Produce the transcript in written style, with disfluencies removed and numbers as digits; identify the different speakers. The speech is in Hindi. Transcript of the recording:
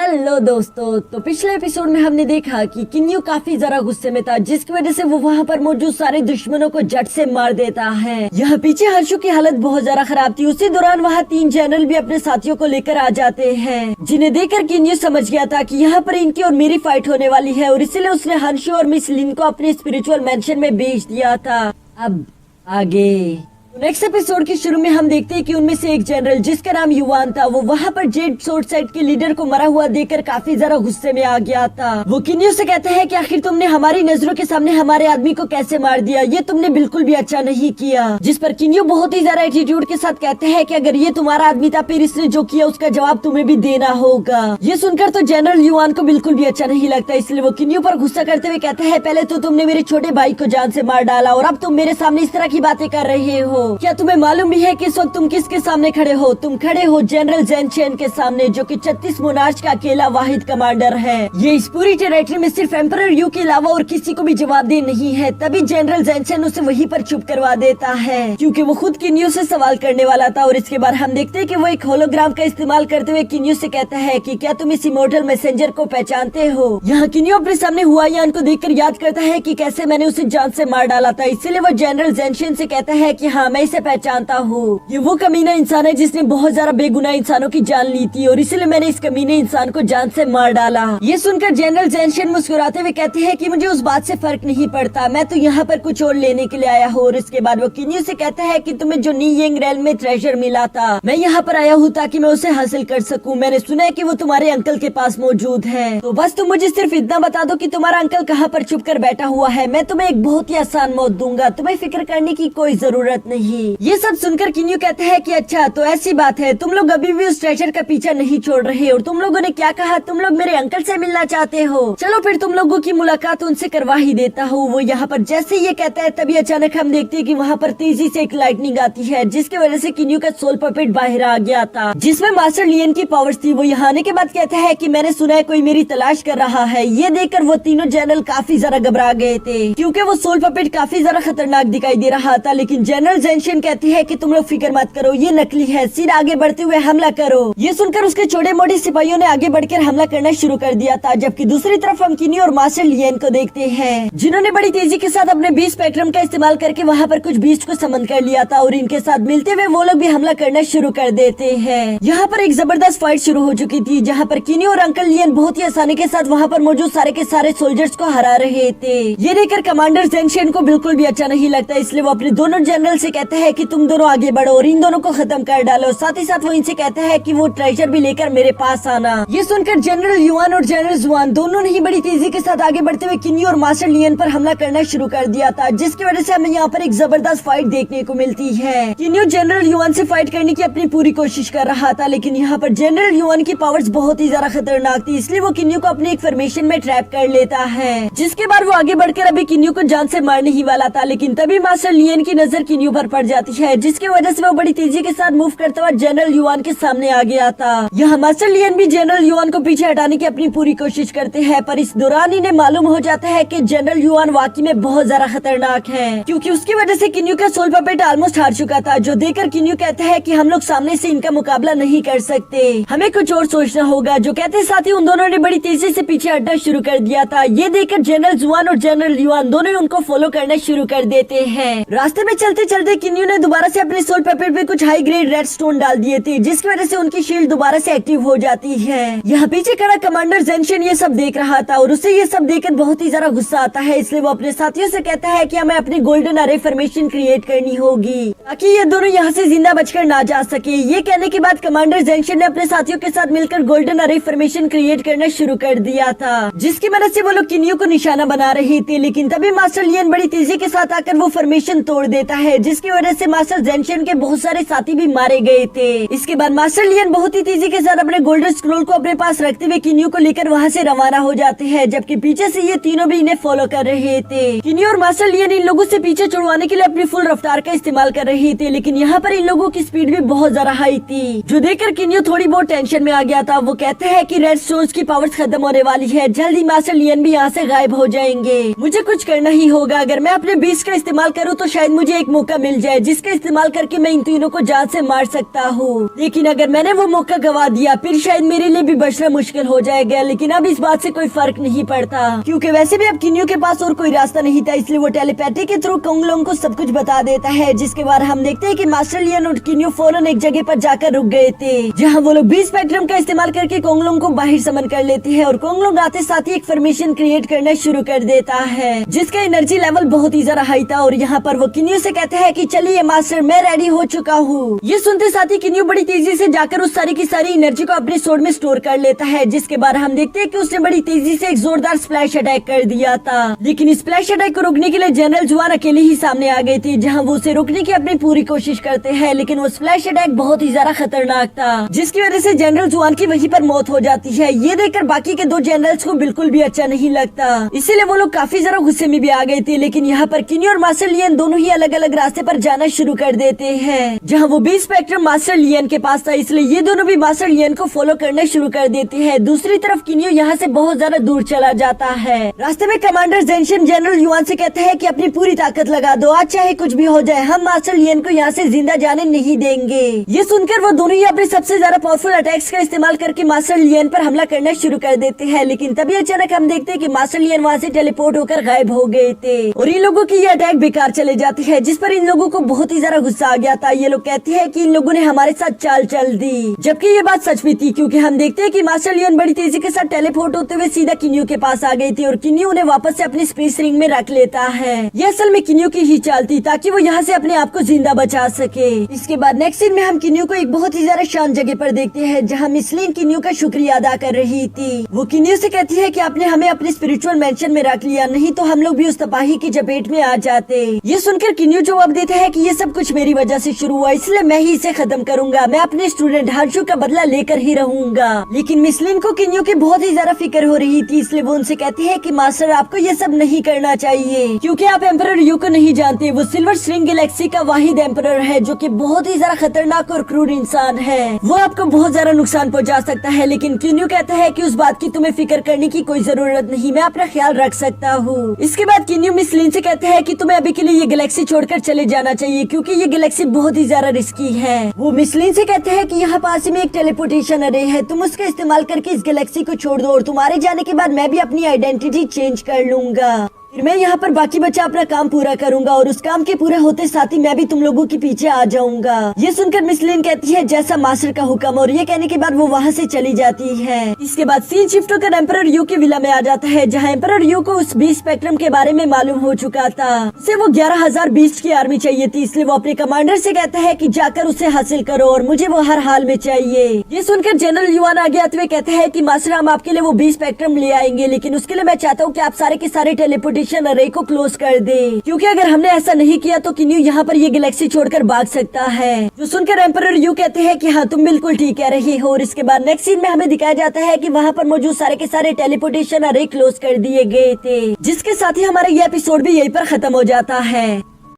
Speaker 1: हेलो दोस्तों, तो पिछले एपिसोड में हमने देखा कि किन्यू काफी जरा गुस्से में था, जिसकी वजह से वो वहाँ पर मौजूद सारे दुश्मनों को झट से मार देता है। यहाँ पीछे हर्षु की हालत बहुत ज्यादा खराब थी। उसी दौरान वहाँ 3 जनरल भी अपने साथियों को लेकर आ जाते हैं, जिन्हें देखकर किन्यू समझ गया था कि यहाँ पर इनकी और मेरी फाइट होने वाली है, और इसलिए उसने हर्षु और मिस लिन को अपने स्पिरिचुअल मैंशन में भेज दिया था। अब आगे नेक्स्ट एपिसोड के शुरू में हम देखते हैं कि उनमें से एक जनरल जिसका नाम युवान था, वो वहाँ पर जेड सोर्ड साइड के लीडर को मरा हुआ देखकर काफी ज्यादा गुस्से में आ गया था। वो किन्यू से कहता है कि आखिर तुमने हमारी नजरों के सामने हमारे आदमी को कैसे मार दिया, ये तुमने बिल्कुल भी अच्छा नहीं किया। जिस पर किन्यू बहुत ही ज्यादा एटीट्यूड के साथ कहते हैं कि अगर ये तुम्हारा आदमी था, फिर इसने जो किया उसका जवाब तुम्हें भी देना होगा। ये सुनकर तो जनरल युवान को बिल्कुल भी अच्छा नहीं लगता, इसलिए वो किन्यू पर गुस्सा करते हुए कहता है, पहले तो तुमने मेरे छोटे भाई को जान से मार डाला और अब तुम मेरे सामने इस तरह की बातें कर रहे हो। क्या तुम्हें मालूम भी है कि इस वक्त तुम किसके सामने खड़े हो? तुम खड़े हो जनरल ज़ेन चेन के सामने, जो कि 36 मोनार्च का अकेला वाहिद कमांडर है। ये इस पूरी टेरिटरी में सिर्फ एम्परर यू के अलावा और किसी को भी जवाबदेह नहीं है। तभी जनरल ज़ेन चेन उसे वहीं पर चुप करवा देता है, क्योंकि वो खुद किन्यू से सवाल करने वाला था। और इसके बाद हम देखते हैं कि वो एक होलोग्राम का इस्तेमाल करते हुए किन्यू से कहता है कि क्या तुम इस इमोर्टल मैसेंजर को पहचानते हो? यहाँ किन्यू अपने सामने हुआयान को देखकर याद करता है कि कैसे मैंने उसे जान से मार डाला था, इसीलिए वो जनरल ज़ेन चेन से कहता है कि हाँ, मैं इसे पहचानता हूँ। ये वो कमीना इंसान है जिसने बहुत ज्यादा बेगुनाह इंसानों की जान ली थी, और इसलिए मैंने इस कमीने इंसान को जान से मार डाला। ये सुनकर जनरल ज़ेन चेन मुस्कुराते हुए कहते हैं कि मुझे उस बात से फर्क नहीं पड़ता, मैं तो यहाँ पर कुछ और लेने के लिए आया हूँ। और इसके बाद वो किन्यू से कहता है कि तुम्हें जो नी येंग रेल में ट्रेजर मिला था, मैं यहाँ पर आया हूँ ताकि मैं उसे हासिल कर सकूँ। मैंने सुना है कि वो तुम्हारे अंकल के पास मौजूद है, तो बस तुम मुझे सिर्फ इतना बता दो कि तुम्हारा अंकल कहाँ पर छुप कर बैठा हुआ है। मैं तुम्हें एक बहुत ही आसान मौत दूंगा, तुम्हें फिक्र करने की कोई जरूरत नहीं। ये सब सुनकर किन्यू कहते हैं कि अच्छा, तो ऐसी बात है, तुम लोग अभी भी उस ट्रेजर का पीछा नहीं छोड़ रहे, और तुम लोगों ने क्या कहा, तुम लोग मेरे अंकल से मिलना चाहते हो? चलो फिर तुम लोगों की मुलाकात उनसे करवा ही देता हूँ। वो यहाँ पर जैसे ये कहता है, तभी अचानक हम देखते हैं कि वहाँ पर तेजी से एक लाइटनिंग आती है, जिसकी वजह से किन्यू का सोल पपेट बाहर आ गया था, जिसमें मास्टर लियन की पावर्स थी। वो यहाँ आने के बाद कहता है कि मैंने सुना है कोई मेरी तलाश कर रहा है। ये देखकर वो तीनों जनरल काफी ज्यादा घबरा गए थे, क्योंकि वो सोल पपेट काफी ज्यादा खतरनाक दिखाई दे रहा था। लेकिन जनरल ज़ेन चेन कहती है कि तुम लोग फिक्र मत करो, ये नकली है, सीधा आगे बढ़ते हुए हमला करो। ये सुनकर उसके छोटे मोटे सिपाहियों ने आगे बढ़कर हमला करना शुरू कर दिया था, जबकि दूसरी तरफ हम किन्यू और मास्टर लियन को देखते हैं, जिन्होंने बड़ी तेजी के साथ अपने बीस्ट स्पेक्ट्रम का इस्तेमाल करके वहाँ पर कुछ बीस्ट को समन कर लिया था, और इनके साथ मिलते हुए वो लोग भी हमला करना शुरू कर देते हैं। यहाँ पर एक जबरदस्त फाइट शुरू हो चुकी थी, जहाँ पर किन्यू और अंकल लियन बहुत ही आसानी के साथ वहाँ पर मौजूद सारे के सारे सोल्जर्स को हरा रहे थे। ये देखकर कमांडर ज़ेन चेन को बिल्कुल भी अच्छा नहीं लगता, इसलिए वो अपने दोनों जनरल से कहता है कि तुम दोनों आगे बढ़ो और इन दोनों को खत्म कर डालो। साथ ही साथ वो इनसे कहता है कि वो ट्रेजर भी लेकर मेरे पास आना। ये सुनकर जनरल युआन और जनरल जुआन दोनों ने ही बड़ी तेजी के साथ आगे बढ़ते हुए किन्यू और मास्टर लियन पर हमला करना शुरू कर दिया था, जिसकी वजह से हमें यहाँ पर एक जबरदस्त फाइट देखने को मिलती है। किन्यू जनरल युआन से फाइट करने की अपनी पूरी कोशिश कर रहा था, लेकिन यहाँ पर जनरल युआन की पावर्स बहुत ही ज्यादा खतरनाक थी, इसलिए वो किन्यू को अपने एक फॉर्मेशन में ट्रैप कर लेता है, जिसके बाद वो आगे बढ़कर अभी किन्यू को जान से मारने ही वाला था। लेकिन तभी मास्टर लियन की नजर किन्यू पर पड़ जाती है, जिसकी वजह से वो बड़ी तेजी के साथ मूव करता हुआ जनरल युआन के सामने आ गया था। यहाँ मास्टर लियन भी जनरल युआन को पीछे हटाने की अपनी पूरी कोशिश करते हैं, पर इस दौरान इन्हें मालूम हो जाता है कि जनरल युआन वाकई में बहुत ज्यादा खतरनाक है, क्योंकि उसकी वजह से किन्यू का सोल पपेट ऑलमोस्ट हार चुका था, जो देखकर किन्यू कहता है कि हम लोग सामने से इनका मुकाबला नहीं कर सकते, हमें कुछ और सोचना होगा। जो कहते साथ ही उन दोनों ने बड़ी तेजी से पीछे हटना शुरू कर दिया था। ये देखकर जनरल जुआन और जनरल युआन दोनों उनको फॉलो करना शुरू कर देते हैं। रास्ते में चलते चलते किन्यू ने दोबारा से अपने सोल पपेट पे कुछ हाई ग्रेड रेड स्टोन डाल दिए थे, जिसकी वजह से उनकी शील्ड दोबारा से एक्टिव हो जाती है। यहाँ पीछे खड़ा कमांडर ज़ेन चेन ये सब देख रहा था, और उसे ये सब देखकर बहुत ही ज्यादा गुस्सा आता है, इसलिए वो अपने साथियों से कहता है कि हमें अपनी गोल्डन अरे फॉर्मेशन क्रिएट करनी होगी, ताकि ये दोनों यहाँ से जिंदा बचकर ना जा सके। ये कहने के बाद कमांडर ज़ेन चेन ने अपने साथियों के साथ मिलकर गोल्डन अरे फॉर्मेशन क्रिएट करना शुरू कर दिया था, जिसकी मदद से वो लोग किन्यू को निशाना बना रहे थे। लेकिन तभी मास्टर लियन बड़ी तेजी के साथ आकर वो फॉर्मेशन तोड़ देता है, जिसकी वजह से मास्टर ज़ेन चेन के बहुत सारे साथी भी मारे गए थे। इसके बाद मास्टर लियन बहुत ही तेजी के साथ अपने गोल्डन स्क्रोल को अपने पास रखते हुए किन्यू को लेकर वहाँ से रवाना हो जाते हैं, जबकि पीछे से ये तीनों भी इन्हें फॉलो कर रहे थे। किन्यू और मास्टर लियन इन लोगों से पीछे छुड़वाने के लिए अपनी फुल रफ्तार का इस्तेमाल कर रहे थे, लेकिन यहाँ पर इन लोगों की स्पीड भी बहुत ज्यादा हाई थी, जो देखकर किन्यू थोड़ी बहुत टेंशन में आ गया था। वो कहते हैं कि रेड स्टोन्स की पावर्स खत्म होने वाली है, जल्दी मास्टर लियन भी यहाँ से गायब हो जाएंगे, मुझे कुछ करना ही होगा। अगर मैं अपने बीस्ट का इस्तेमाल करूँ तो शायद मुझे एक मौका मिल मिल जाए जिसका इस्तेमाल करके मैं इन तीनों को जान से मार सकता हूँ। लेकिन अगर मैंने वो मौका गवा दिया फिर शायद मेरे लिए भी बचना मुश्किल हो जाएगा। लेकिन अब इस बात से कोई फर्क नहीं पड़ता क्योंकि वैसे भी अब किन्यू के पास और कोई रास्ता नहीं था, इसलिए वो टेलीपैथी के थ्रू कोंगलोंग को सब कुछ बता देता है। जिसके बाद हम देखते हैं कि मास्टर लियन और किन्यू फौरन एक जगह पर जाकर रुक गए थे जहाँ वो लोग बी स्पेक्ट्रम का इस्तेमाल करके कोंगलोंग को बाहर समन कर लेते हैं और कोंगलोंग आते साथ ही एक फॉर्मेशन क्रिएट करना शुरू कर देता है जिसका एनर्जी लेवल बहुत ही ज्यादा हाई था। और यहाँ पर वो किन्यू से कहता है कि चलिए मास्टर मैं रेडी हो चुका हूँ। ये सुनते साथ ही किन्यू बड़ी तेजी से जाकर उस सारी की सारी एनर्जी को अपने स्वॉर्ड में स्टोर कर लेता है। जिसके बाद हम देखते हैं कि उसने बड़ी तेजी से एक जोरदार स्प्लैश अटैक कर दिया था। लेकिन इस स्प्लैश अटैक को रोकने के लिए जनरल जुआन अकेले ही सामने आ गए थे जहाँ वो उसे रोकने की अपनी पूरी कोशिश करते हैं। लेकिन वो स्प्लैश अटैक बहुत ही ज्यादा खतरनाक था जिसकी वजह से जनरल जुआन की वहीं पर मौत हो जाती है। ये देखकर बाकी के दो जनरल्स को बिल्कुल भी अच्छा नहीं लगता, इसीलिए वो लोग काफी ज्यादा गुस्से में भी आ गए थे। लेकिन यहाँ पर किन्यू और मास्टर लियन दोनों ही अलग अलग रास्ते पर जाना शुरू कर देते हैं जहाँ वो बी स्पेक्ट्रम मास्टर लियन के पास था, इसलिए ये दोनों भी मास्टर लियन को फॉलो करना शुरू कर देते हैं। दूसरी तरफ किन्यू यहाँ से बहुत ज्यादा दूर चला जाता है। रास्ते में कमांडर जेनशिन जनरल युआन से कहता है कि अपनी पूरी ताकत लगा दो, आज चाहे कुछ भी हो जाए हम मास्टर लियन को यहाँ से जिंदा जाने नहीं देंगे। ये सुनकर वो दोनों ही अपने सबसे ज्यादा पावरफुल अटैक्स का इस्तेमाल करके मास्टर लियन पर हमला करना शुरू कर देते हैं। लेकिन तभी अचानक हम देखते हैं कि मास्टर लियन वहाँ से टेलीपोर्ट होकर गायब हो गए थे और इन लोगों की ये अटैक बेकार चले जाती है जिस पर इन लोगों को बहुत ही ज्यादा गुस्सा आ गया था। ये लोग कहते हैं कि इन लोगों ने हमारे साथ चाल चल दी, जबकि ये बात सच भी थी क्योंकि हम देखते हैं कि मास्टर लियन बड़ी तेजी के साथ टेलीपोर्ट होते हुए सीधा किन्यू के पास आ गई थी और किन्यू उन्हें वापस से अपनी स्पेस रिंग में रख लेता है। ये असल में किन्यू की ही चाल थी ताकि वो यहाँ से अपने आप को जिंदा बचा सके। इसके बाद नेक्स्ट सीन में हम किन्यू को एक बहुत ही ज्यादा शांत जगह पर देखते हैं जहाँ मिस लिन किन्यू का शुक्रिया अदा कर रही थी। वो किन्यू से कहती है कि आपने हमें अपने स्पिरिचुअल मेंशन में रख लिया, नहीं तो हम लोग भी उस तबाही की चपेट में आ जाते। ये सुनकर किन्यू जवाब देता है कि ये सब कुछ मेरी वजह से शुरू हुआ, इसलिए मैं ही इसे खत्म करूंगा, मैं अपने स्टूडेंट हर्षु का बदला लेकर ही रहूंगा। लेकिन मिस लिन को किन्यू की बहुत ही ज्यादा फिक्र हो रही थी, इसलिए वो उनसे कहती है कि मास्टर आपको ये सब नहीं करना चाहिए क्योंकि आप एम्परर यू को नहीं जानते। वो सिल्वर स्ट्रिंग गैलेक्सी का वाहिद एम्परर है जो कि बहुत ही ज्यादा खतरनाक और क्रूर इंसान है, वो आपको बहुत ज्यादा नुकसान पहुंचा सकता है। लेकिन किन्यू कहता है कि उस बात की तुम्हें फिक्र करने की कोई जरूरत नहीं, मैं अपना ख्याल रख सकता हूँ। इसके बाद किन्यू मिस लिन से कहता है कि तुम्हें अभी के लिए ये गैलेक्सी छोड़कर चले जाना चाहिए क्योंकि ये गैलेक्सी बहुत ही ज्यादा रिस्की है। वो मिस लिन से कहते हैं कि यहाँ पास ही में एक टेलीपोर्टेशन अरे है, तुम उसका इस्तेमाल करके इस गैलेक्सी को छोड़ दो और तुम्हारे जाने के बाद मैं भी अपनी आइडेंटिटी चेंज कर लूंगा, फिर मैं यहाँ पर बाकी बच्चा अपना काम पूरा करूंगा और उस काम के पूरे होते साथ ही मैं भी तुम लोगों के पीछे आ जाऊंगा। ये सुनकर मिस लिन कहती है जैसा मास्टर का हुक्म, और ये कहने के बाद वो वहाँ से चली जाती है। इसके बाद सीन शिफ्ट होकर एम्परर यू के विला में आ जाता है जहाँ एम्परर यू को उस बी स्पेक्ट्रम के बारे में मालूम हो चुका था। उसे वो 11,000 बीस्ट की आर्मी चाहिए थी, इसलिए वो अपने कमांडर से कहता है कि जाकर उसे हासिल करो और मुझे वो हर हाल में चाहिए। ये सुनकर जनरल युआन आगे आते हुए कहता है कि मास्टर हम आपके लिए वो बी स्पेक्ट्रम ले आएंगे, लेकिन उसके लिए मैं चाहता हूँ कि आप सारे के सारे टेलीपोर्टेशन अरे को क्लोज कर दे क्योंकि अगर हमने ऐसा नहीं किया तो किन्यू यहाँ पर ये गैलेक्सी छोड़कर भाग सकता है। जो सुनकर एम्परर यू कहते हैं कि हाँ तुम बिल्कुल ठीक कह रही हो। और इसके बाद नेक्स्ट सीन में हमें दिखाया जाता है कि वहाँ पर मौजूद सारे के सारे टेलीपोर्टेशन अरे क्लोज कर दिए गए थे, जिसके साथ ही हमारा ये एपिसोड भी यहीं पर खत्म हो जाता है।